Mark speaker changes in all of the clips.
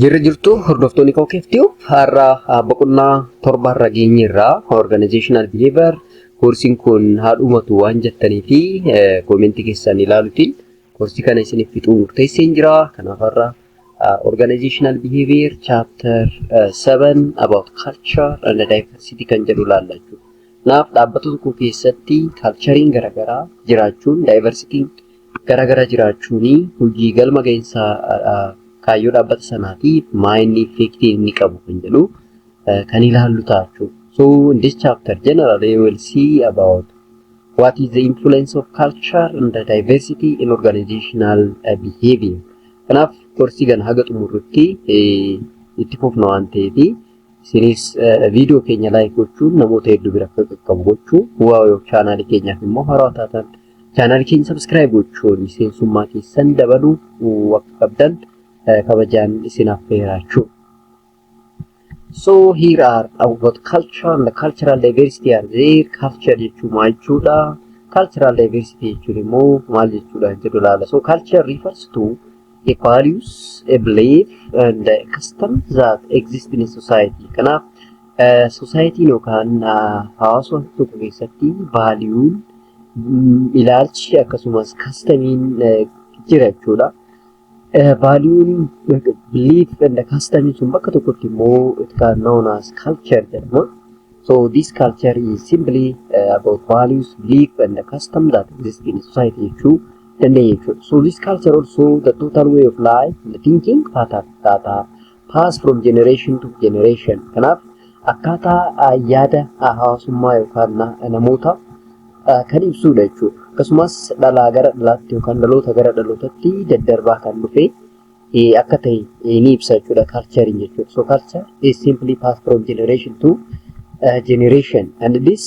Speaker 1: Jirri jirtu hordoftoonni kookeftiu har'a boqonnaa torbarra geenyerraa organizational behavior koorsiin kun haadhumatu waan jettanii fi koomentii keessan ilaaluutiin koorsii kana isiniif fixuu murteesseen jira. Kanaaf har'a organizational behavior chapter 7 about culture and diversity kan jedhu ilaalla jechuudha. Kanaaf dhaabbata tokko keessatti culturein garagaraa jiraachuun diversity'n garagaraa jiraachuuni hojii galma gahinsaa kaayyoo dhaabbata sanaatiif maayinni effectii inni qabu kan jedhu kan ilaallu ta'a. So in this chapter generally we will see about what is the influence of culture and the diversity in organizational behavior. Kanaaf koorsii kana haga xumurrutti itti fufna waan ta'eef isinis viidiyoo keenya laayik gochuun namoota hedduu bira akka qaqqabu gochuu waa'ee chaanaalii keenyaaf immoo haaraa taatan chaanaalii keenya subscribe gochuun miseensummaa keessan dabaluu akka qabdan kabajaan isin affeeraachu. So here are about culture and the cultural diversity are there. Culture jechuun maal jechuudha? Cultural diversity jechuun immoo maal jechuudha jedhu ilaalla. So culture refers to a values, a belief and a custom that exist in a society. Kanaaf society yookaan hawaasa tokko keessatti valuun ilaalchi akkasumas customiin jira jechuudha. Valuing belief and the custom sun bakka tokkotti immoo it can known as culture jedhama. So this culture is simply about values, belief and the custom that exist in society jechuu dandeenya jechuudha. So this culture also the total way of life, the thinking akkaataa pass from generation to generation. Kanaaf akkaataa yaada hawaasummaa yookaan namoota kan ibsudha jechuudha. Akkasumas dhalaa gara dhalaatti yookaan dhaloota gara dhalootatti daddarbaa kan dhufe akka ta'e ni ibsa jechuudha culture jechuudha. So culture is simply passed from generation to generation and this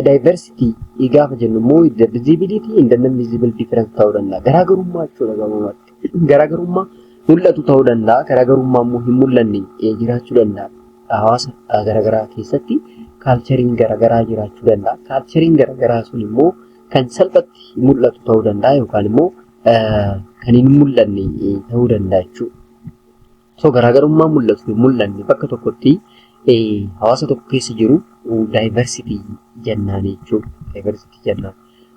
Speaker 1: diversity gaafa jennu immoo the visibility and the non-visible difference ta'uu danda'a. Garaagarummaa jechuudha gabaabatti. Garaagarummaa mul'atu ta'uu danda'a. Garaagarummaa immoo hin mul'anne jiraachuu danda'a. Hawaasa garaagaraa keessatti culturein garaagaraa jiraachuu danda'a. Culturein garaagaraa sun immoo kan salphatti mul'atu ta'uu danda'a yookaan immoo kan hin mul'anne ta'uu danda'a jechuudha. So garaagarummaa mul'atu hin mul'anne bakka tokkotti hawaasa tokko keessa jiru diversity jennaan jechuudha. Diversity jennaan.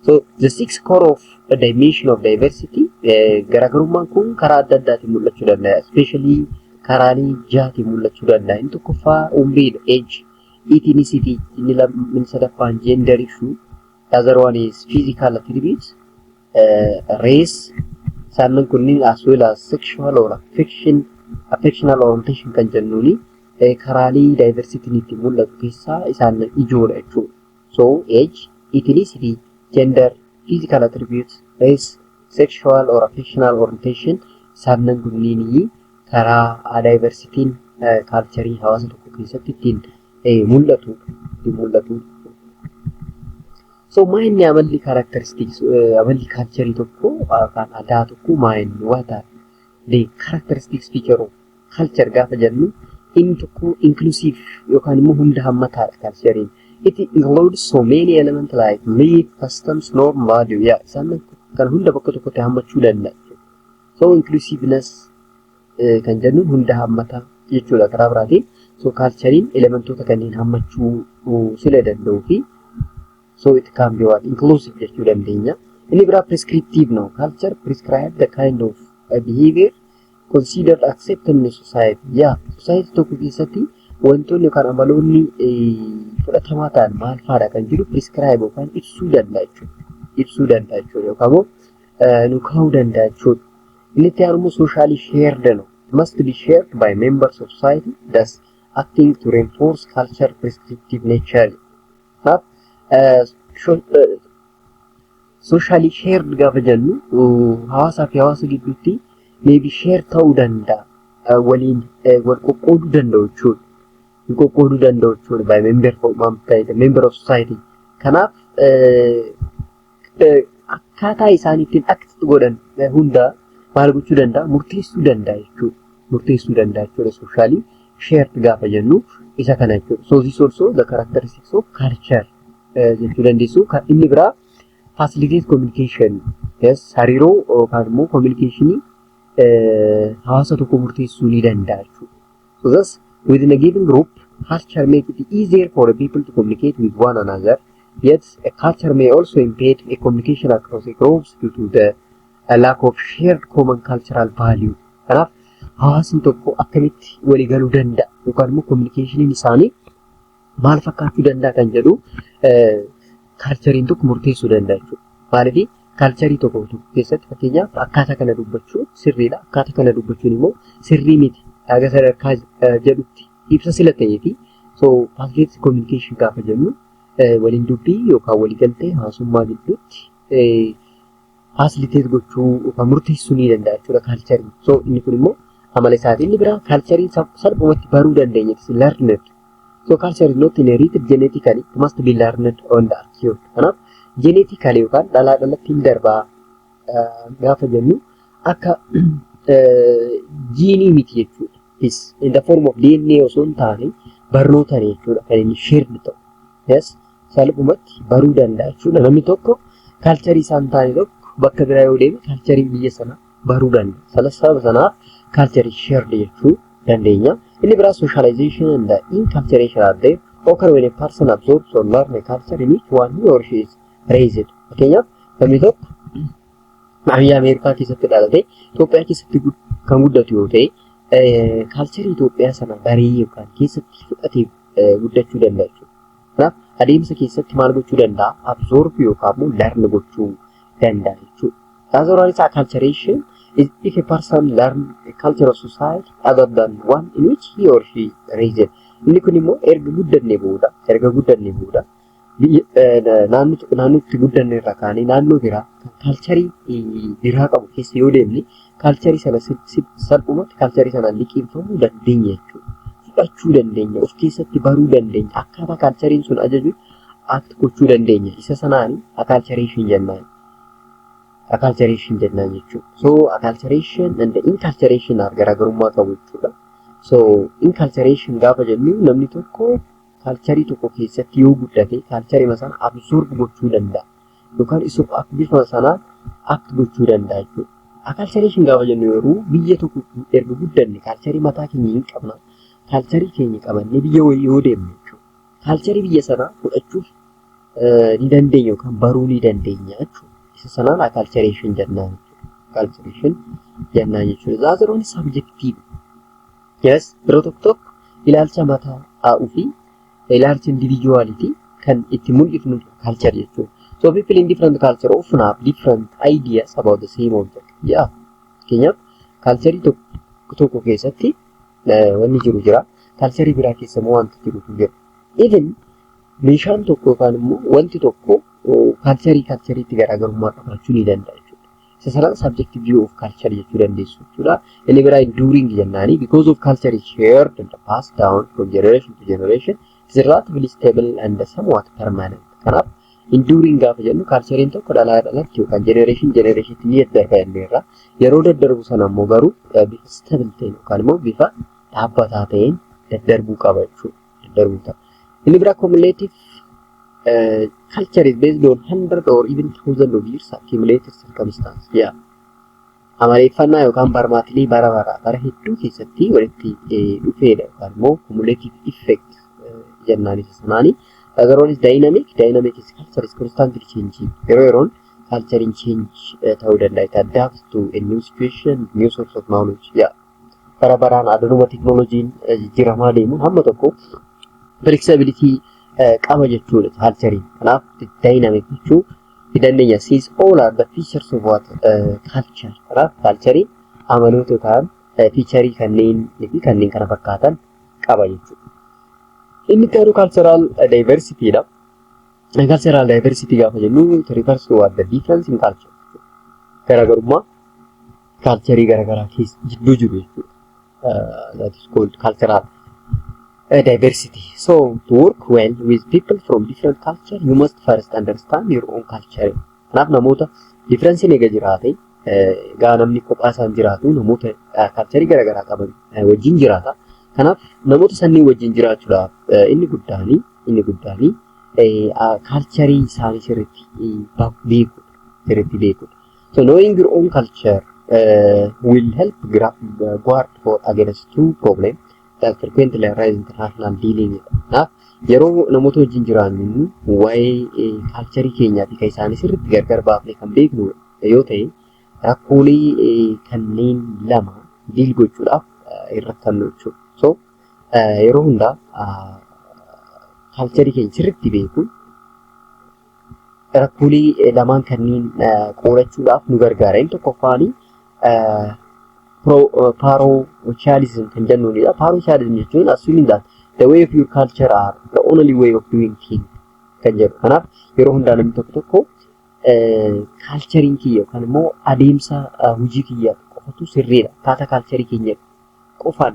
Speaker 1: So the six core of a dimension of diversity garaagarummaan kun karaa adda addaatiin mul'achuu danda'a. Especially karaalee jahaatiin mul'achuu danda'a. Inni tokkoffaa umriidha, age, ethnicity, inni sadaffaan gender issue. The other one is physical attributes, race, sannan kunniin as well as sexual or affectional orientation kan jennuuni karaalee diversity itti mul'atu keessaa isaan ijoodha jechuudha. So age, ethnicity, gender, physical attributes, race, sexual or affectional orientation sannan kunniin karaa diversityin culture hawaasa tokko keessatti ittiin mul'atu. So maayinni amalli characteristics amalli culture tokko kan aadaa tokko maayinni waata the characteristics feature of culture gaafa jennu inni tokko inclusive yookaan immoo hunda hammataadha culturein. It includes so many elements like belief, customs, norm, value. Isaan kan hunda bakka tokkotti hammachuu danda'a. So inclusiveness kan jennu hunda hammata jechuudha karaa biraatiin. So culturein elementoota kanneen hammachuu sila danda'uu fi so it can be what inclusive jechuu dandeenya. Inni biraa prescriptive no. Culture prescribe the kind of behavior considered accepted in society. Society tokko keessatti wantoonni yookaan amaloonni fudhatamaa ta'an maal fa'aadha kan jiru prescribe yookaan ibsuu danda'a jechuudha. Yookaan immoo nu kaa'uu danda'a jechuudha. Inni itti aanu immoo socially shared no. It must be shared by members of society thus acting to reinforce culture prescriptive nature. Socially shared gaafa jennu hawaasaa fi hawaasa gidduutti maybe share ta'uu danda'a. Waliin wal qoqqooduu danda'u jechuudha. By member of society. Kanaaf akkaataa isaan ittiin act godhan hunda maal gochuu danda'a? Murteessuu danda'a jechuudha. Socially shared gaafa jennu isa kana jechuudha. So this also the characteristics of culture. jechuu dandeessu. Kan inni biraa facilitate communication. Yes, hariiroo yookaan immoo communicationii hawaasa tokko murteessuu ni danda'a jechuudha. So thus, within a given group, culture makes it easier for the people to communicate with one another. Yet, a culture may also impede a communication across a groups due to the lack of shared common cultural value. Kanaaf hawaasni tokko akkamitti walii galuu danda'a yookaan immoo communication isaanii maal fakkaachuu danda'a kan jedhu culturein tokko murteessuu danda'a jechuudha. Maaliif culture tokko keessatti fakkeenyaaf akkaataa kana dubbachuu sirriidha. Akkaataa kana dubbachuun immoo sirrii miti. Haga sadarkaa jedhutti ibsa sila ta'eeti. So facilitated communication gaafa jennu waliin dubbii yookaan walii galtee hawaasummaa gidduutti facilitate gochuu yookaan murteessuu ni danda'a jechuudha culture. So inni kun immoo amala isaatiin inni biraa culture salphumatti baruu dandeenya. It's learned. So culture is not inherited genetically. It must be learned on the acquired. Kanaaf genetically yookaan dhalaa dhalattiin darbaa gaafa jennu akka jiinii miti jechuudha. This in the form of DNA osoo hin taane barnootaan jechuudha kan inni shared ta'u. Yes, salphumatti baruu danda'a jechuudha. Namni tokko culture isaa hin taane tokko bakka biraa yoo deeme culture biyya sana baruu danda'a. Sababa sanaaf culture shared jechuu dandeenya. Inni biraa socialization and inculturation are there occur when a person absorbs or learns a culture in which one he or she is raised. Fakkeenyaaf namni tokko biyya Ameerikaa keessatti dhalate Itoophiyaa keessatti kan guddatu yoo ta'e culture Itoophiyaa sana baree yookaan keessatti fudhatee guddachuu danda'a jechuudha. Kanaaf adeemsa keessatti maal gochuu danda'a? Absorb yookaan immoo learn gochuu danda'a jechuudha. That's why it's acculturation is if a person learn a culture of society other than one in which he or she is raised. Inni kun immoo erga guddannee booda naannootti guddanne irraa kaanee naannoo biraa culture biraa qabu keessa yoo deemne culture sana salphumatti culture sana liqeeffamuu dandeenya jechuudha. Fudhachuu dandeenya, of keessatti baruu dandeenya, akkaataa culture sun ajaju act gochuu dandeenya. Isa sanaan acculturation jennaan. Acculturation jennaan jechuudha. So acculturation and inculturation garaagarummaa qabu jechuudha. So inculturation gaafa jennu namni tokko culture tokko keessatti yoo guddate culture sana absorb gochuu danda'a. Yookaan isuf bifa sanaan act gochuu danda'a jechuudha. Acculturation gaafa jennu yeroo biyya tokko erga guddanne culture mataa keenya hin qabna. Culture keenya qabannee biyya wayii yoo deemne jechuudha. Culture biyya sanaa fudhachuuf ni dandeenya yookaan baruu ni dandeenya jechuudha. Isa sanaan acculturation jennaan jechuudha. Acculturation jennaan jechuudha. Zaazaroon subjective. Yes, biroo tokko ilaalcha mataa ofii ilaalcha individuality kan itti mul'ifnu culture jechuudha. So people in different culture often have different ideas about the same object. Yeah. Fakkeenyaaf culture tokko keessatti wanni jiru jira. Culture biraa keessa immoo wanti jirutu jira. Even meeshaan tokko yookaan immoo wanti tokko cultureetti garaagarummaa qabaachuu ni danda'a jechuudha. Isa sanaan subjective view of culture jechuu dandeessu jechuudha. Inni biraa enduring jennaani because of culture is shared and passed down from generation to generation is relatively stable and somewhat permanent. Kanaaf enduring gaafa jennu culturein tokko dhalaa dhalatti yookaan generation ni daddarba jenneerra. Yeroo daddarbu sana immoo garuu bifa stable ta'een yookaan immoo bifa dhaabbataa ta'een daddarbuu qaba jechuudha. Daddarbuu ta'a. Inni biraa cumulative culture is based on hundreds or even thousands of years accumulated circumstances. Yeah. Amaleeffannaa yookaan barmaatilee bara hedduu keessatti walitti dhufeedha yookaan immoo cumulative effect jennaan isa sanaani. Other one is dynamic. Dynamic is culture is constantly changing. Yeroon culture in change ta'uu danda'a. It adapts to a new situation, new source of knowledge. Yeah. Baraan adanuma teknooloojiin jijjiiramaa deemuun hamma tokko flexibility qaba jechuudha culture. Kanaaf dynamic jechuu dandeenya. These all are the features of what culture. Kanaaf culture amaloota yookaan feature kanneen kana fakkaatan qaba jechuudha. Inni garuu cultural diversity dha. Cultural diversity gaafa jennu it refers to what the difference in culture. Garaagarummaa culture garaagaraa keessa jidduu jiru jechuudha. That is called cultural diversity. So to work well with people from different culture, you must first understand your own culture. Kanaaf namoota difference eega jiraate gaa namni kophaa isaan jiraatu namoota culture garaagaraa qaban wajjin jiraata. Kanaaf namoota sannii wajjin jiraachuudhaaf inni guddaanii culture isaanii sirriitti beekudha. So knowing your own culture will help guard for against two problems that frequently arise in international dealing. Yeroo namoota wajjin jiraannu waa'ee kaalcharii keenyaa fi kan isaanii sirriitti gargar baafnee kan beeknu yoo ta'e rakkoolee kanneen lama diil gochuudhaaf irra kan jechuudha. So yeroo hundaa kaalcharii keenya sirriitti beekuun rakkoolee lamaan kanneen qorachuudhaaf nu gargaara. Inni tokkoffaanii parochialism kan jennuunidha. Parochialism jechuun assuming that the way of your culture are the only way of doing things kan jedhu. Kanaaf yeroo hundaa namni tokko kaalchariin kiyya yookaan immoo adeemsa hojii kiyya qofatu sirriidha. Akkaataa kaalcharii keenya qofaan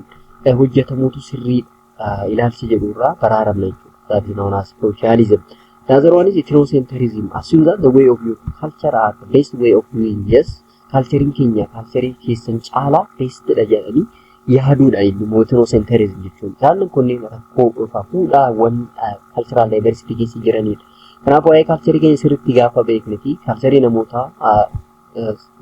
Speaker 1: hojjetamuutu sirriidha ilaalcha jedhurraa baraaramna jechuudha. That is known as parochialism. The other one is ethnocentrism. Assume that the way of your culture are the best way of doing. Yes, culturing Kenya, culturing keessan caalaa best dha jedhanii yaaduudha immoo ethnocentrism jechuun. Isaan kunneen fuudhaawwan cultural diversity keessa jiranidha. Kanaafuu waa'ee culturing keenya sirriitti gaafa beeknee fi culturing namoota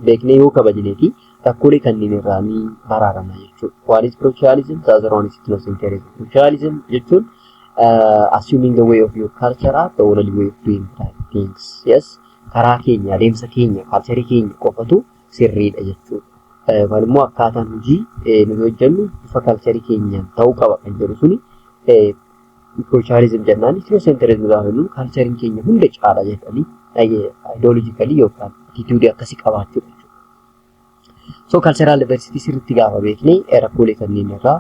Speaker 1: beeknee yoo kabajnee fi rakkoolee kanneen irraa ni baraaramna jechuudha. One is parochialism, the other one is ethnocentrism. Parochialism jechuun assuming the way of your culture are the only way of doing things. Yes, karaa keenya adeemsa keenya culture keenya qofatu sirriidha jechuudha. Waan immoo akkaataan hojii nuti hojjennu bifa culture keenyaan ta'uu qaba kan jedhu suni parochialism jennaan. Ethnocentrism gaafa jennu culture keenya hunda caala jedhanii ideologically yookaan attitude akkasii qabaachuudha jechuudha. So cultural diversity sirriitti gaafa beeknee rakkoolee kanneen irraa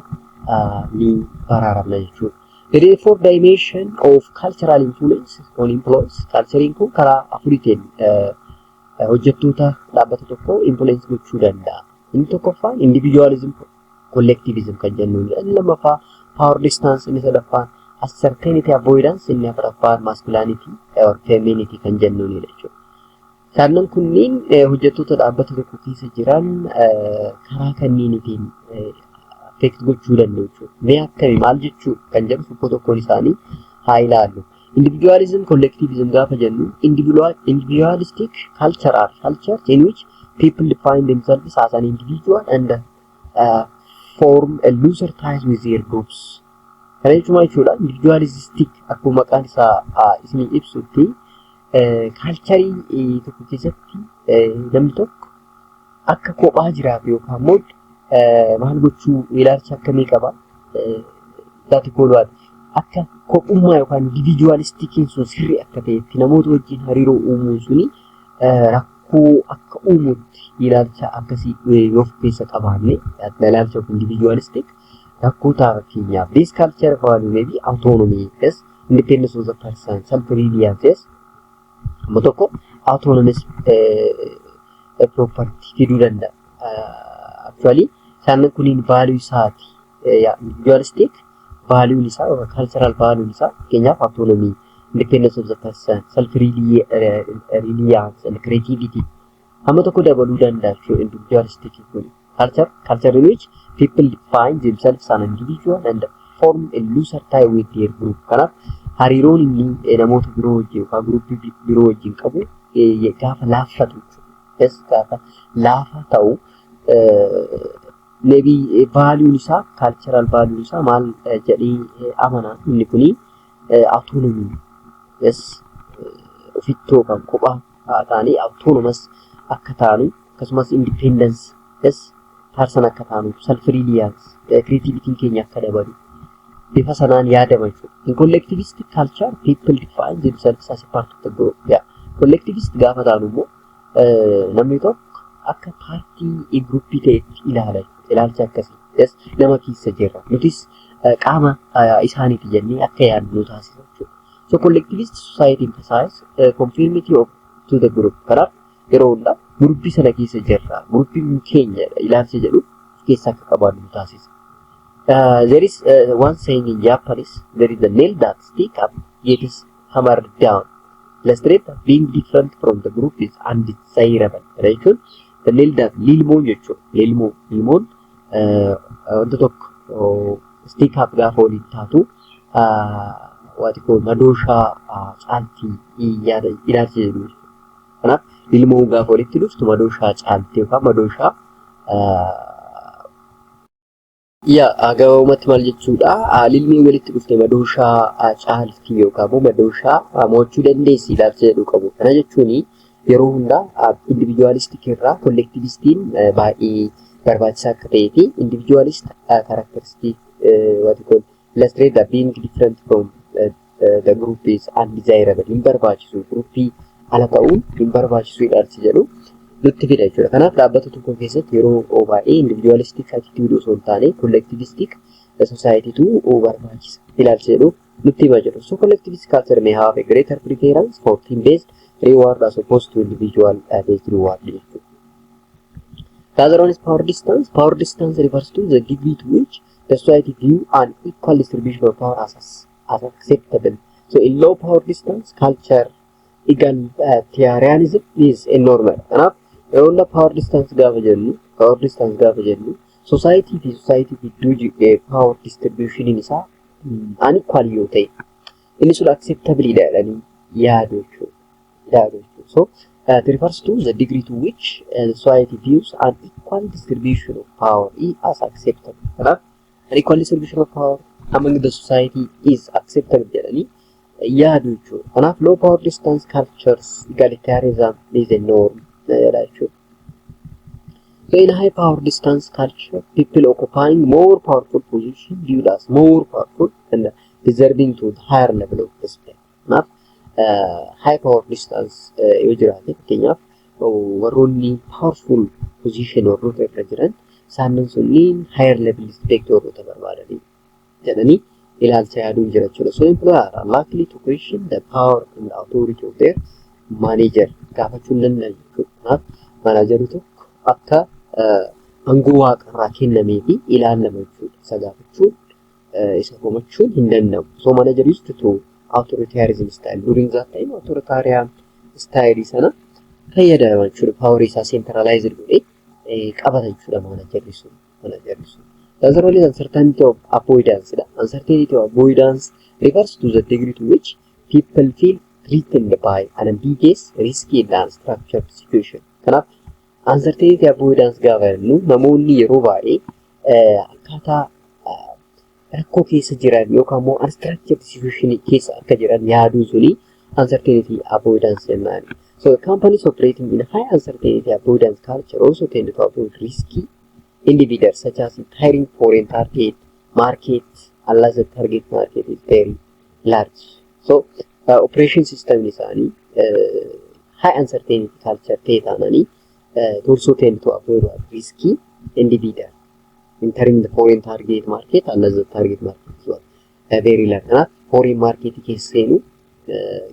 Speaker 1: ni baraaramna jechuudha. There is four dimension of cultural influence on employees. Culturing kun karaa afuriitiin hojjettoota dhaabbata tokko influence gochuu danda'a. Inni tokkoffaan individualism, collectivism kan jennuudha. Inni lammaffaa power distance, inni sadaffaan uncertainty avoidance, inni afuraffaan masculinity or femininity kan jennuudha jechuudha. Isaan kunniin hojjettoota dhaabbata tokko keessa jiran karaa kanneenitiin affect gochuu danda'u jechuudha. Mee akkami maal jechuu kan jedhu tokko tokkoon isaanii haa ilaallu. Individualism, collectivism gaafa jennu individualistic culture are cultures in which people define themselves as an individual and form a looser ties with their groups. Kana jechuudha individualistic akkuma maqaan isaa isin ibsutti culturii tokko keessatti namni tokko akka kophaa jiraatu yookaan immoo maal gochuu ilaalcha akkamii qaba daati koolwaati akka kophummaa yookaan individualistikiin sun sirrii akka ta'etti namoota wajjin hariiroo uumuun suni rakkoo akka uumutti ilaalcha akkasii yoo of keessa qabaanne ilaalcha individualistic rakkoo ta'a keenyaaf this culture value maybe autonomy yes independence of the person self reliance yes amma tokko autonomous property fiduu danda'a actually isaan kunniin value isaati individualistic value isaa or cultural value isaa keenyaaf autonomy independence of the person self reliance and creativity amma tokko dabaluu danda'a jechuudha individualistic kun culture in which people define themselves as an individual and form a looser tie with their group. Kanaaf hariiroon inni namoota biroo wajjin yookaan gruupii biroo wajjin qabu gaafa laaffatu jechuudha. Gaafa laafa ta'u maybe value isaa cultural value isaa maal jedhee amanaa inni kuni autonomy yes ofittoo kan kophaa ta'anii autonomous akka ta'anu akkasumas independence yes person akka ta'anu self reliance creativity keenya akka dabalu bifa sanaan yaadama jechuudha. In collectivistic culture people define themselves as a part of the group. Collectivist gaafa ta'anu immoo namni tokko akka paartii gruupii ta'etti ilaala ilaalcha akkasii yes nama keessa jirra nutis qaama isaaniiti jennee akka yaadnu taasisa jechuudha. So collectivist society emphasize conformity of to the group. Kanaaf yeroo hundaa gruupii sana keessa jirra gruupiin keenya ilaalcha jedhu keessa akka qabaannu taasisa. There is one saying in Japanese, there is a nail that stick up yet is hammered down. Illustrate that being different from the group is undesirable. Right? The nail that lilmoon jechuudha. Lilmoon wanta tokko stick up gaafa waliin taatu waati koo madooshaa caaltii ilaalcha jedhu. Kanaaf ilmoon gaafa walitti dhuftu madooshaa caaltee yookaan madooshaa gabaabumatti maal jechuudha? Ilmi walitti dhufte madooshaa caaltii yookaan immoo madooshaa mo'achuu dandeessi ilaalcha jedhu qabu. Kana jechuun yeroo hundaa individualistic irraa collectivistiin baay'ee barbaachisaa akka ta'ee fi individualist characteristic what you call illustrate that being different from the group is undesirable. Hin barbaachisu groupii ala ta'uun hin barbaachisu ilaalcha jedhu nutti fida jechuudha. Kanaaf dhaabbata tokko keessatti yeroo baay'ee individualistic attitude osoo hin taane collectivistic society tu barbaachisa ilaalcha jedhu nutti hima jedhu. So collectivist culture may have a greater preference for team based reward as opposed to individual based reward jechuudha. The other one is power distance. Power distance refers to the degree to which the society view an equal distribution of power as acceptable. So in low power distance culture egalitarianism is normal. Kanaaf yeroo power distance gaafa jennu society fi society gidduu power distribution isaa unequal yoo ta'e inni sun acceptable dha jedhanii yaadu jechuudha. So it refers to the degree to which the society views an equal distribution of power as acceptable. Kanaaf an equal distribution of power among the society is acceptable jedhanii yaadu jechuudha. Kanaaf low power distance cultures egalitarianism is a norm jechuudha. So in high power distance culture, people occupying more powerful position viewed as more powerful and deserving to the higher level of respect. Kanaaf high power distance yoo jiraate fakkeenyaaf warroonni powerful position warroota irra jiran isaanin sunniin higher level respect warroota barbaadanii jedhanii ilaalcha yaaduun jira jechuudha. So employer are likely to question the power and the authority of their manager gaafachuun danda'u jechuudha. Kanaaf manaajeri tokko akka aangoo waaqarraa kennamee fi ilaalama jechuudha. Isa gaafachuun isa komachuun hin danda'u. So manager used to authoritarianism style during that time authoritarian style sana fayyadama jechuudha. Power isaa centralized godhee qabata jechuudha managerri sun. The other one is uncertainty of avoidance. Uncertainty of avoidance refers to the degree to which people feel threatened by an ambiguous, risky and unstructured situation. Kanaaf uncertainty avoidance gaafa jennu namoonni yeroo baay'ee akkaataa rakkoo keessa jiran yookaan immoo unstructured situation keessa akka jiran yaaduu suni uncertainty avoidance jennaan. So companies operating in high uncertainty avoidance culture also tend to avoid risky individuals such as hiring foreign target market unless the target market is very large. So operation system isaanii high uncertainty culture ta'e taananii also tend to avoid risky individual entering the foreign target market unless the target market is very large. Foreign market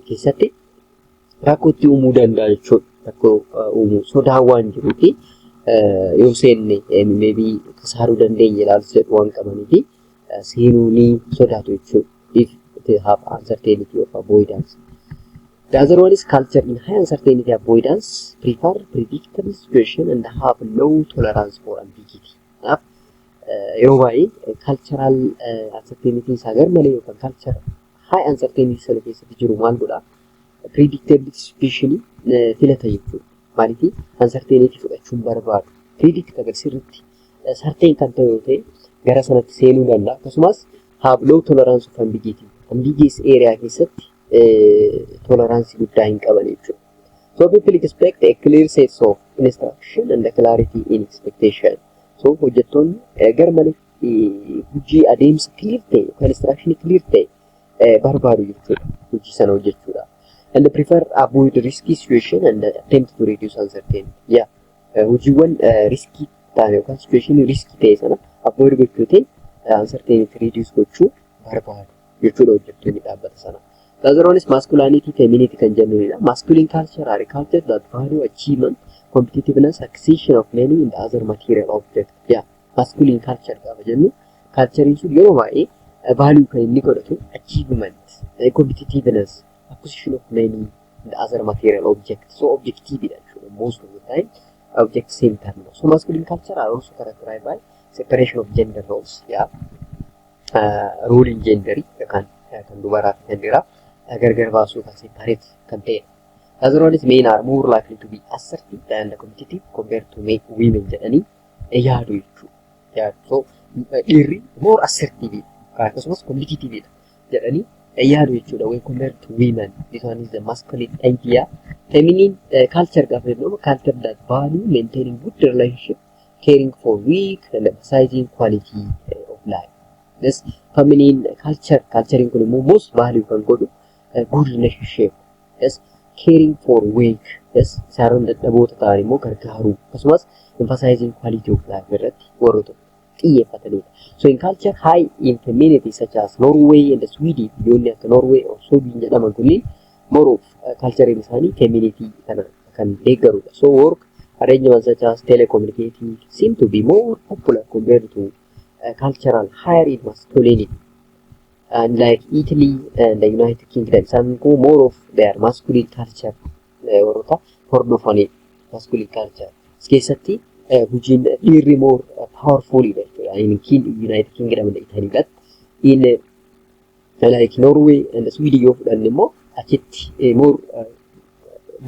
Speaker 1: keessatti rakkootti uumuu danda'a jechuudha. Rakkoo uumuu sodaa waan jiruufi yoo seenne maybe kasaaruu dandeenya ilaalcha jedhu waan qabanii fi seenuu ni sodaatu jechuudha. If they have uncertainty of avoidance. The other one is culture in high uncertainty avoidance prefer predictable situation and have low tolerance for ambiguity. Yeroo baay'ee cultural uncertainty isaa garmalee yookaan culture high uncertainty sana keessatti jiru maal godhaa? Predictable situation filata jechuudha. Maaliifii uncertainty fudhachuun barbaadu. Predictable sirriitti certain kan ta'e yoo ta'e gara sanatti seenuu danda'a. Akkasumas have low tolerance of ambiguity. Ambiguous area keessatti tolerance guddaa hin qaban jechuudha. So people expect a clear set of instruction and a clarity in expectation. So hojjettoonni garmalee hojii adeemsa clear ta'e yookaan instruction clear ta'e barbaadu jechuudha. Hojii sana hojjechuudha. And prefer avoid risky situation and attempt to reduce uncertainty. Hojiiwwan risky ta'an yookaan situation risky ta'e sana avoid gochuutiin uncertainty reduce gochuu barbaadu jechuudha hojjettoonni dhaabbata sana. The other one is masculinity, femininity kan jennudha. Masculine culture are a culture that value achievement, competitiveness, acquisition of many and other material objects. Masculine culture gaafa jennu culturein sun yeroo baay'ee value kan inni godhatu achievement, competitiveness, acquisition of many and other material objects. So objective jechuudha most of the time object centered. So masculine culture are also characterized by separation of gender roles. Role in gender kan dubaraa fi kan dhiiraa gargar baasuu kan separate kan ta'e. Other one is men are more likely to be assertive and competitive compared to women jedhanii yaadu jechuudha. So dhiirri more assertive akkasumas competitive jedhanii yaadu jechuudha when compared to women. This one is the masculine idea. Feminine culture gaafa jennu culture that value maintaining good relationship, caring for weak and emphasizing quality of life. This feminine culturing kun immoo most value kan godhu good relationship. Yes, caring for weak. Yes, isaan dadhaboota ta'an immoo gargaaruu akkasumas emphasizing quality of life irratti warroota xiyyeeffatanidha. So in culture high in femininity such as Norway and Sweden, biyyoonni akka Norway or Sweden jedhaman kunniin more of culture isaanii femininity kana kan deeggarudha. So work arrangements such as telecommunicating seem to be more popular compared to cultural higher in masculinity. And like Italy and the United Kingdom, some go more of their masculine culture warroota hordofanii masculine culture. Keessatti hojiin dhiirri more powerful jechuudha. In United Kingdom and Italy that in like Norway and Sweden yoo fudhanne immoo achitti more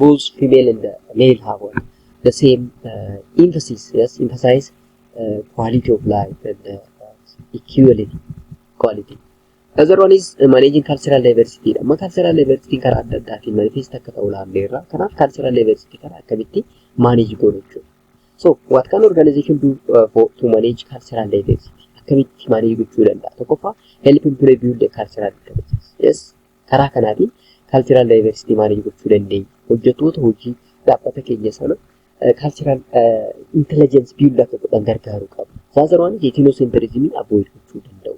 Speaker 1: both female and male have the same emphasis, yes, emphasize quality of life and equality quality. Other one is managing cultural diversity. Amma cultural diversity karaa adda addaatiin manifest akka ta'u ilaalleerra. Kanaaf cultural diversity karaa akkamitti manage godhu jechuudha. So what can organization do to manage cultural diversity? Akkamitti manage gochuu danda'a? Tokkoffaa help improve build the cultural intelligence. Yes, karaa kanaatiin cultural diversity manage gochuu dandeenya. Hojjettoota hojii dhaabbata keenya sana cultural intelligence build akka godhan gargaaruu qabu. Other one is ethnocentrism avoid gochuu danda'u.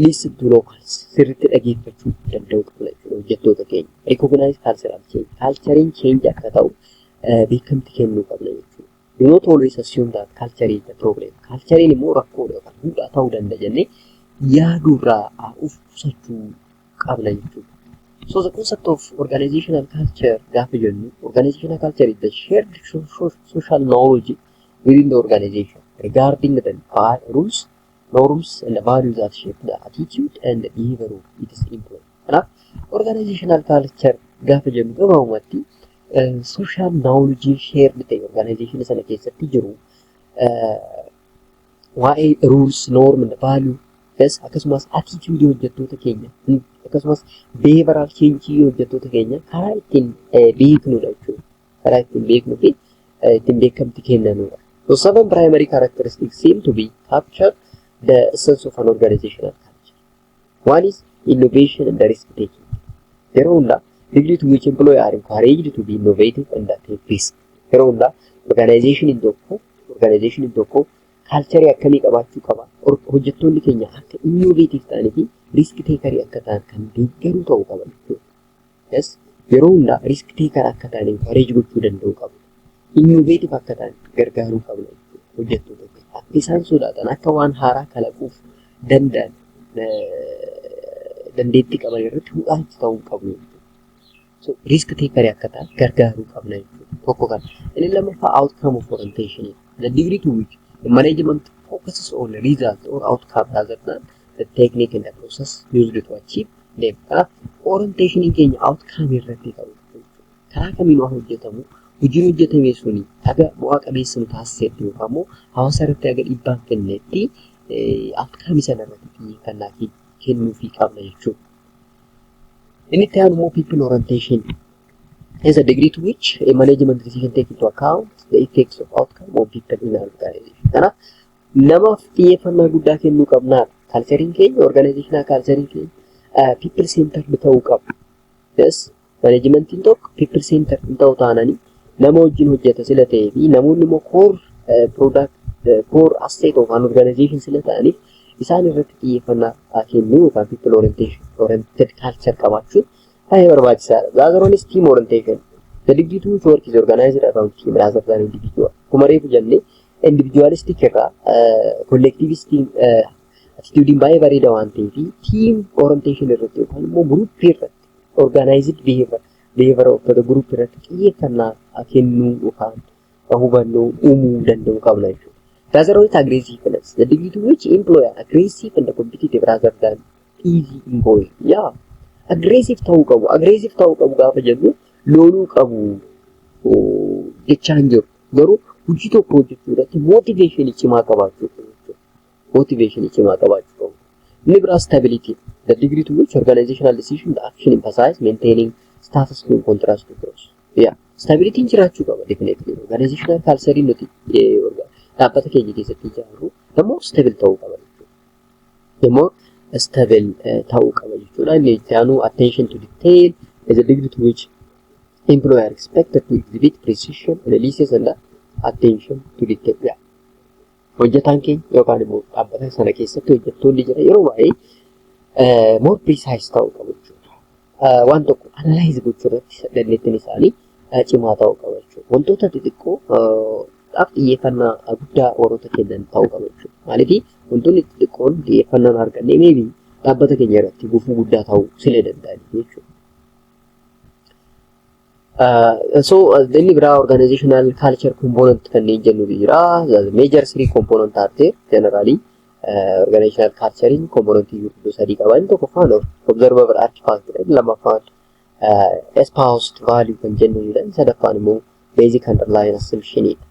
Speaker 1: Listen to locals. Sirriitti dhageeffachuu danda'u qabna jechuudha hojjettoota keenya. Recognize cultural change. Culturing change akka ta'u beekamti kennuu qabna jechuudha. Do not always assume that culture is the problem. Culturing immoo rakkoodha yookaan hunda ta'uu danda'a jennee yaadurraa of qusachuu qabna jechuudha. So the concept of organizational culture gaafa jennu organizational culture is the shared social knowledge within the organization regarding the rules, norms and the values that shape the attitude and the behavior of its employees. Kanaaf organizational culture gaafa jennu gabaabumatti social knowledge shared ta'e organization sana keessatti jiru waa'ee rules, norm and value akkasumas attitude hojjettoota keenya akkasumas behavioral change hojjettoota keenya karaa ittiin beeknudha jechuudha. Karaa ittiin beeknuu fi ittiin beekamti kennanudha. So 7 primary characteristics seem to be captured the essence of an organizational culture. One is innovation and risk taking. Yeroo hundaa degree to which employees are encouraged to be innovative and take risk. Yeroo hundaa organization tokko culture akkamii qabaachuu qaba. Hojjettoonni keenya akka innovative ta'anii fi risk taker akka ta'an kan deeggaruu ta'uu qaba jechuudha. Yes, yeroo hundaa risk taker akka ta'an encourage gochuu danda'uu qabu. Innovative akka ta'an gargaaruu qabna jechuudha hojjettoota keenya. Akka isaan sodaatan akka waan haaraa kalaquuf danda'an dandeettii qaban irratti hudhaatti ta'uu qabu jechuudha. So risk taker akka ta'an gargaaruu qabna jechuudha. Tokko kan inni lammaffaa outcome of orientation. The degree to which the management focuses on the result or outcome rather than the technique and the process used to achieve them. Kanaaf orientation keenya outcome irratti ta'u. Karaa kamiin waan hojjetamu hojiin hojjetame suni aga bu'aa qabeessa nu taasisetti yookaan immoo hawaasa irratti aga dhiibbaa kennetti outcome sana irratti kennuufii qabna jechuudha. Inni itti aanu immoo people orientation is a degree to which a management decision take into account the effects of outcome on people in our organization. Kanaaf namaaf xiyyeeffannaa guddaa kennuu qabnaa. Culturing keenya organizational culturing keenya people centered ta'uu qabu. Yes, managementiin tokko people centered ta'uu taananii nama wajjin hojjeta sila ta'ee fi namoonni immoo core asset of an organization sila ta'aniif isaan irratti xiyyeeffannaa kennuu yookaan people oriented culture qabaachuun baay'ee barbaachisaadha. The other one is team orientation. The degree to which work is organized around team rather than individual. Kuma reefu jennee individualistic irraa collectivistic attitude baay'ee bareeda waan ta'eef team orientation irratti yookaan immoo group irratti organized behavior of the group irratti xiyyeeffannaa kennuu yookaan hubannoo uumuu danda'uu qabna jechuudha. The other one is aggressiveness. The degree to which employee are aggressive and competitive rather than easy going. Yeah. Aggressive ta'uu qabu. Aggressive ta'uu qabu gaafa jennu loonuu qabu jechaan jiru. Garuu hojii tokko hojjechuudhaaf motiveeshinii cimaa qabaachuu qabu jechuudha. Motiveeshinii cimaa qabaachuu qabu. Inni biraa stability. The degree to which organizational decision, the action emphasize maintaining status quo in contrast to growth. Yeah, stability jiraachuu qaba definitely. Organizational culture nuti dhaabbata keenya keessatti ijaaru the more stable ta'uu qaba jechuudha. The more stable ta'uu qaba jechuudha. Inni itti aanu attention to detail is the degree to which employer expected to exhibit precision, analysis and attention to detail. Yeah. Hojjetaan keenya yookaan immoo dhaabbata sana keessatti hojjettoonni jira yeroo baay'ee more precise ta'uu qabu jechuudha. Waan tokko analyze gochuu irratti dandeettiin isaanii cimaa ta'uu qaba jechuudha. Wantoota xixiqqoo xiyyeeffannaa guddaa warroota kennan ta'uu qaba jechuudha. Maaliif wantoonni xixiqqoon xiyyeeffannaan arganne maybe dhaabbata keenya irratti gufuu guddaa ta'uu silee danda'an jechuudha. So inni biraa organizational culture component kanneen jennu jira. The major three component are there generally. Organizational culture in component gurguddoo sadii qaba. Inni tokkoffaan observable artifact jedha. Lammaffaan espoused value kan jennu jira. Sadaffaan immoo basic underlying assumption jedha.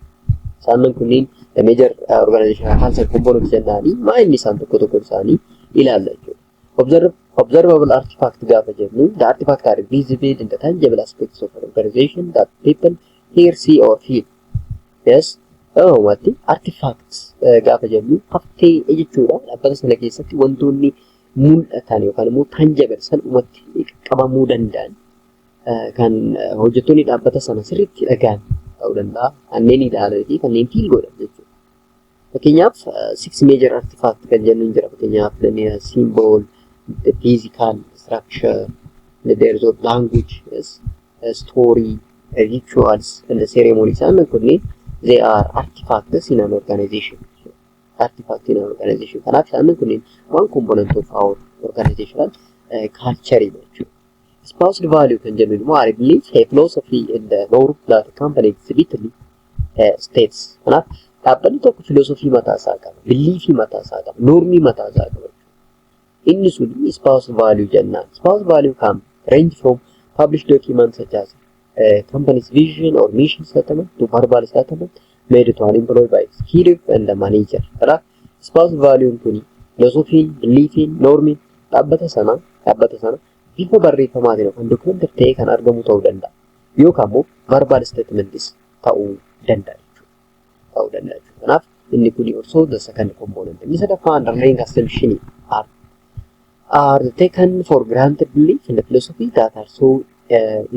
Speaker 1: Isaan kunniin the major organizational culture component jennaani maa inni isaan tokko isaanii ilaalla jechuudha. Observable artifact gaafa jennu, the artifact are visible in the tangible aspects of an organization that people hear, see or feel. Yes, what artifacts gaafa jennu haftee jechuudha. Dhaabbata sana keessatti wantoonni mul'atan yookaan immoo tangible salphumatti qabamuu danda'an kan hojjettoonni dhaabbata sana sirriitti dhagaan ta'uu danda'a. Kanneen ilaalanii fi kanneen feel godhan jechuudha. Fakkeenyaaf 6 major artifact kan jennu jira. Fakkeenyaaf symbol, the physical structure, there's of language, yes, story, rituals, and the ceremonies. And they are artifacts in an organization. Artifacts in an organization. And one component of our organizational culture. Espoused value can generally more, I believe, a philosophy in the norm that the company exhibitly states. Dhaabbanni tokko filosofii mataa isaa qaba, biliifii mataa isaa qaba, noormii mataa isaa qaba. Inni sun espoused value jennaan. Espoused value can range from published documents such as company's vision or mission statement to verbal statement made to an employee by executive and the manager. Kanaaf espoused value kun filosofiin, biliifiin, noormiin dhaabbata sana bifa barreeffamaatiin yookaan dokumentar ta'ee kan argamu ta'uu danda'a. Yookaan immoo verbal statementis ta'uu danda'a. Kanaaf inni kun also the second component. Inni sadaffaa underlying assumption are taken for granted belief in the philosophy that are so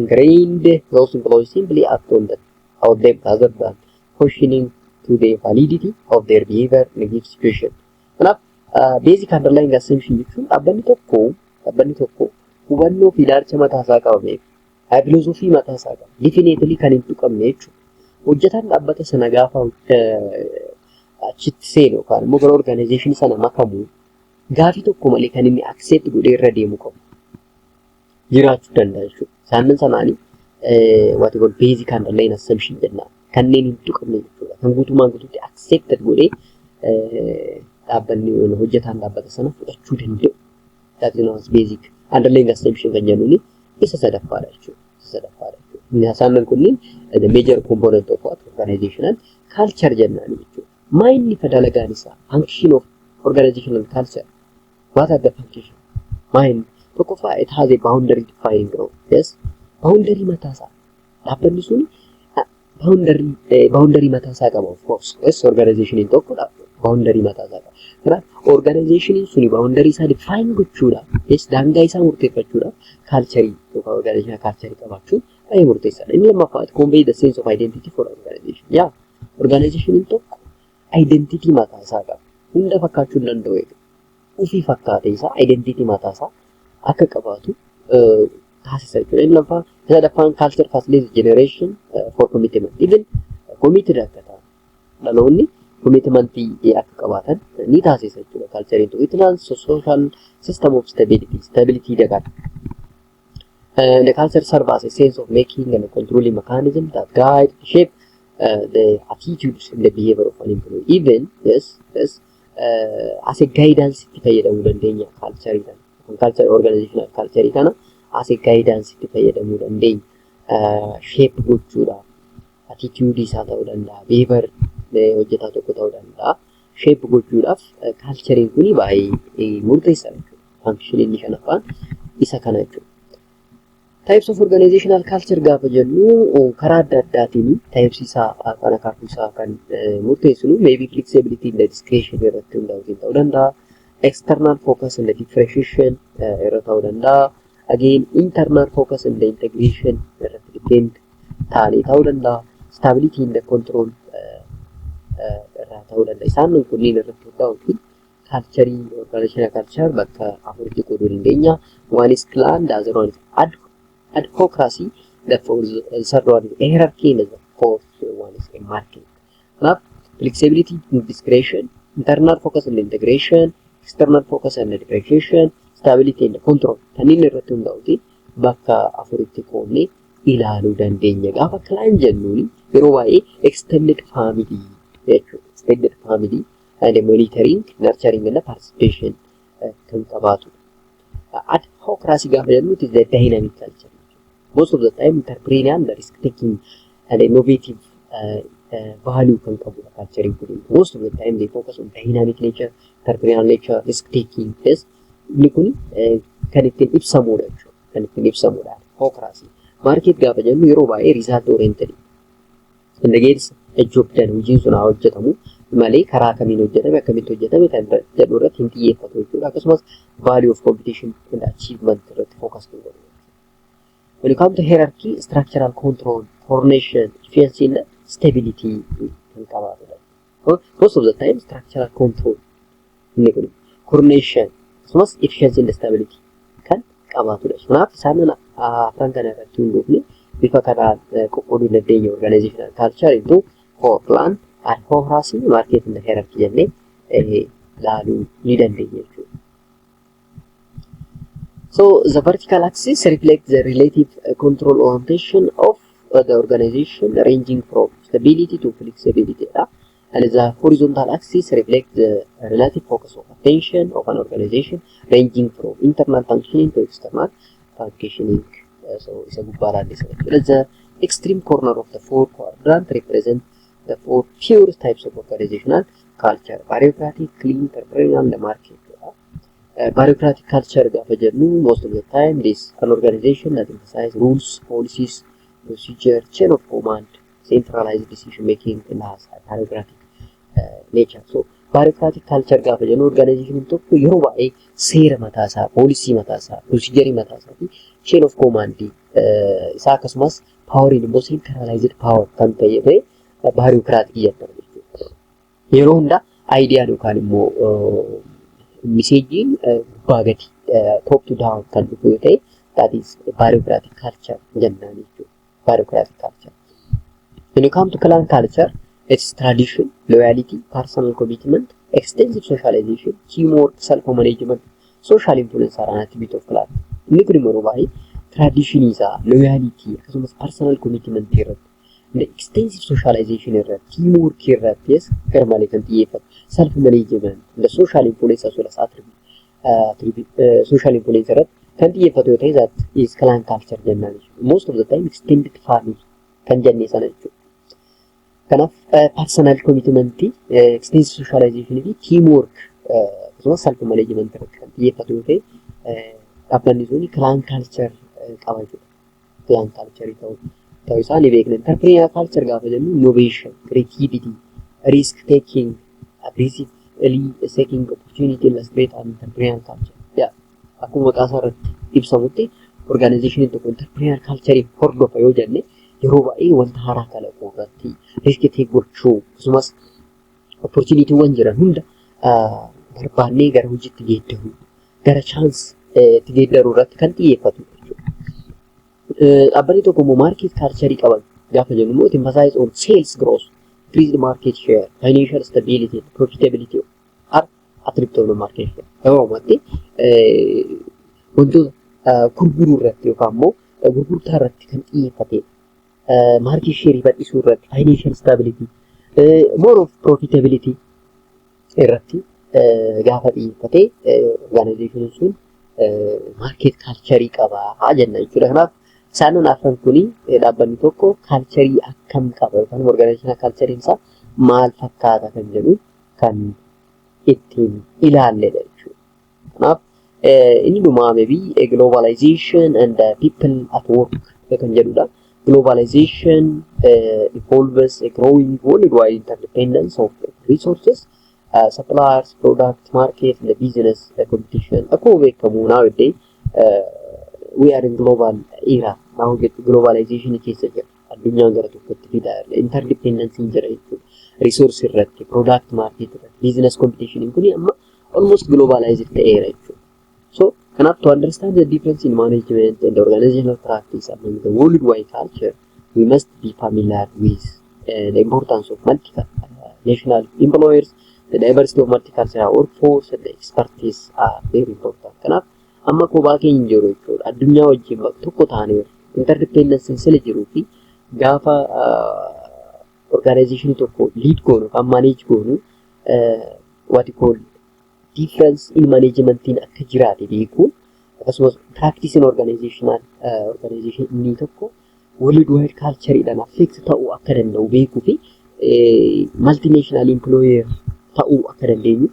Speaker 1: ingrained those employees simply act on them rather than questioning to the validity of their behavior in a given situation. Kanaaf basic underlying assumption jechuun dhaabbanni tokko hubannoo fi ilaalcha mataa isaa qabameef filosofii mataa isaa qaba. Definitely kan hin tuqamne jechuudha. Hojjetaan dhaabbata sana gaafa achitti seenu yookaan immoo gara organization sana makamu gaafii tokko malee kan inni accept godhee irra deemu qabu jiraachuu danda'a jechuudha. Isaan sanaanii what we call basic underlying assumption jennaan kanneen hin tuqamne jechuudha. Kan guutumaan guutuutti accepted godhee dhaabbanni hojjetaan dhaabbata sana fudhachuu danda'u. That is basic underlying assumption kan jennuuni isa sadaffaadha jechuudha. Isaan kunniin the major component of what organizational culture jennaani jechuudha. Maayinni dalagaan isaa function of organizational culture. What are the function? Mind tokkoffaa it has a boundary defining role. Yes, boundary mataa isaa dhaabbanni suni boundary mataa isaa qaba of course. Yes, organization tokkodha boundary mataa isaa qaba. Kanaaf organization suni boundary isaa define gochuudhaaf yes daangaa isaa murteeffachuudhaaf culture yookaan organizational culture qabaachuun baay'ee murteessaadha. Inni lammaffaa convey the sense of identity for organization. Yeah, organization tokko identity mataa isaa qaba. Hunda fakkaachuu hin danda'u. Ufii fakkaatee isaa identity mataa isaa akka qabaatu taasisa jechuudha. Inni lammaffaa sadaffaan culture facilitates generation for commitment. Even committed akka ta'an dhaloonni commitmentii akka qabaatan ni taasisa jechuudha. Culture into it runs social system of stability dagaadha. The culture serves as a sense of making and controlling mechanism that guide, shape the attitudes and the behavior of an employee. Even yes, as a guidance itti fayyadamuu dandeenya culture organizational culture kana as a guidance itti fayyadamuu dandeenya. shape gochuudhaaf attitude isaa ta'uu danda'a, behavior hojjetaa tokko ta'uu danda'a. Shape gochuudhaaf culture kuni baay'ee murteessaadha jechuudha. Function inni shanaffaan isa kana jechuudha. Types of organizational culture gaafa jennu karaa adda addaatiin types isaa kan akaakuu isaa kan murteessinu maybe flexibility in the discretion irratti hundaa'uutiin ta'uu danda'a. External focus in the differentiation irra ta'uu danda'a. Again internal focus in the integration irratti depend ta'anii ta'uu danda'a. Stability in the control irraa ta'uu danda'a. Isaan kunniin irratti hundaa'uutiin culture organizational culture bakka afuritti qooduu dandeenya. One is clan, the other one is advocacy, the third one is hierarchy, and the fourth one is a market. Now, flexibility in discretion, internal focus and integration, external focus and differentiation, stability and control. Kanneen irratti hundaa'uutiin bakka afuritti qoodnee ilaaluu dandeenya. Gaafa clan jennuun yeroo baay'ee extended family jechuudha. Extended family and monitoring, nurturing and participation kan qabaatu. Advocacy gaafa jennu it is the dynamic culture. Most of the time entrepreneurial and risk taking and innovative value can come with culture. Most of the time they focus on dynamic nature, entrepreneurial nature, risk taking. Yes, nikun kan ittiin ibsamudha jechuudha. Kan ittiin ibsamudha advocacy. Market gaafa jennu yeroo baay'ee result oriented. Indegees job done hojiin sun haa hojjetamu malee karaa kamiin hojjetame akkamitti hojjetame kan jedhu irratti hin xiyyeeffatu jechuudha. Akkasumas value of competition and achievement irratti focus godhu. When it comes to hierarchy, structural control, coordination, efficiency, and stability can come out of that. Most of the time, structural control, coordination, as well as efficiency and stability can come out of that. Now, Simon Franklin Tundu, before Karan Kokodu the day organizational culture into for plan and for harassing market in the hierarchy and Lalu need and danger. So the vertical axis reflects the relative control orientation of the organization ranging from stability to flexibility. And the horizontal axis reflects the relative focus of attention of an organization ranging from internal functioning to external functioning. So it's a good balance. The extreme corner of the four quadrant represent the four purest types of organizational culture: bureaucratic, clean, entrepreneurial, and the market. Bureaucratic culture gaafa jennu most of the time this an organization that emphasizes rules, policies, procedure, chain of command, centralized decision making and has a bureaucratic nature. So bureaucratic culture gaafa jennu organization tokko yeroo baay'ee seera mataa isaa, policy mataa isaa, procedure mataa isaa fi chain of command isaa akkasumas power immoo centralized power kan ta'e bureaucratic jedhama jechuudha. Yeroo hunda idea yookaan immoo messaging bagati top to down kan dhufu yoo ta'e that is bureaucratic culture jennaan jechuudha. Bureaucratic culture. When you come to clan culture, it's tradition, loyalty, personal commitment, extensive socialization, teamwork, self-management, social influence are an attribute of clan. Inni kun immoo baay'ee tradition isaa, loyalty, akkasumas personal commitment irratti, extensive socialization irratti, teamwork irratti yes garmalee kan xiyyeeffatu. Self-management, the social influence as well as attribute social influence can be that is clan culture generally. Most of the time extended family can jenne sana kind of personal commitment, extensive socialization, teamwork, self-management can be clan culture clan culture entrepreneurial culture innovation, creativity, risk taking, aggressively seeking opportunity illustrate an entrepreneurial culture. Yeah, akkuma qaasaratti ibsamutti organization tokko entrepreneurial culture hordofa yoo jenne yeroo baay'ee wanta haaraa kalaquu irratti risk take gochuu akkasumas opportunity wan jiran hunda barbaannee gara hojiitti geeddaru gara chance itti geeddaru irratti kan xiyyeeffatu jechuudha. Dhaabbanni tokko immoo market culture qaban gaafa jennu immoo it emphasizes on sales growth, increased market share, financial stability, profitability are attributes of the market share. Amatti wantoota gurguruu irratti yookaan immoo gurgurtaa irratti kan xiyyeeffate market share bal'isuu irratti, financial stability, more of profitability irratti gaafa xiyyeeffate organization sun market culture qaba jenna jechuudha. Kanaaf Isaan afran kuni dhaabbanni tokko kaalcharii akkam qaba yookaan organizational kaalchariin isaa maal fakkaata kan jedhu kan ittiin ilaalledha jechuudha. Kanaaf inni dhumaa maybe globalization and people at work kan jedhudha. Globalization involves a growing worldwide interdependence of resources, suppliers, product, market, and the business competition. Akkuma beekamu nowadays we are in global era. Now globalization keessa jira. Addunyaan gara tokkotti fidaa jirti. Interdependence jira jechuudha. Resource irratti, product market irratti, business competition kuni amma almost globalized ta'eera jechuudha. So cannot to understand the difference in management and organizational practice among the worldwide culture, we must be familiar with the importance of multi-national employers, the diversity of multicultural workforce, and the expertise are very important. Cannot amma kophaa keenya jiru jechuudha. Addunyaa wajjin bakka tokko taaneera. Interdependence sila jiruu fi gaafa organization tokko lead goonu kan manage goonu what you call difference in management in akka jiraate beekuun akkasumas practice in organization inni tokko worldwide culture dhaan affect ta'uu akka danda'u beekuu fi multinational employer ta'uu akka dandeenyu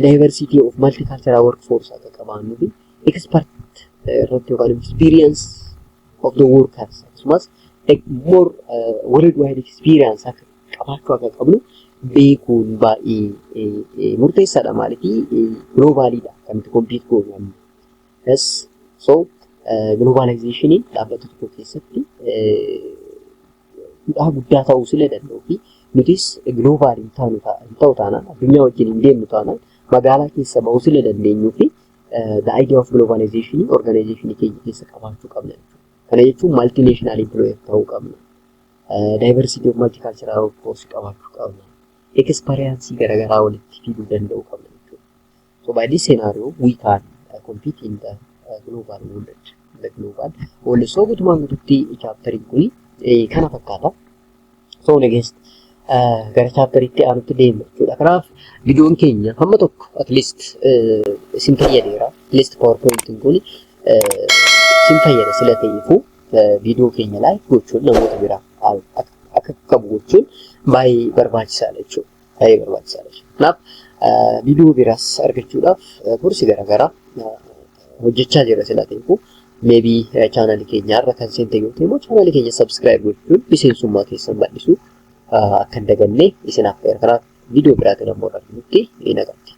Speaker 1: diversity of multicultural workforce akka qabaannu fi expert irratti yookaan experience of the workers akkasumas more worldwide experience akka qabaachuu akka qabnu beekuun baay'ee murteessaadha maaliifi globaalidha kan compete goonu. Yes, so globalization dhaabbata tokko keessatti guddaa ta'uu sila danda'u fi nutis global ta'uu taanaan addunyaa wajjin hin deemnu taanaan magaalaa keessa ba'uu sila dandeenyuu fi the idea of globalization organization keenya keessa qabaachuu qabna jechuudha. Kana jechuun multinational employer ta'uu qabna. Diversity of multicultural workforce qabaachuu qabna. Experience garagaraa walitti fiduu danda'uu qabna jechuudha. So by this scenario we can compete in the global world. The global world. So gutumaan gututti chapterin kuni kana fakkaata. So next gara chapteritti aanutti deemna jechuudha. Kanaaf viidiyoon keenya hamma tokko at least isin fayyadeera. At least PowerPoint kuni isin fayyada sila ta'eefu viidiyoo keenya like gochuun namoota biraa akka qabu gochuun baay'ee barbaachisaadha jechuudha. Baay'ee barbaachisaadha jechuudha. Kanaaf viidiyoo biraas argachuudhaaf kursi garaagaraa hojjechaa jira sila ta'eefu maybe channel keenyaarra kan seente yoo ta'e immoo channel keenya subscribe gochuun miseensummaa keessan bal'isuu akka hin daganne isin affeera. Kanaaf viidiyoo biraatiin ammoo arginutti ni nagaatti.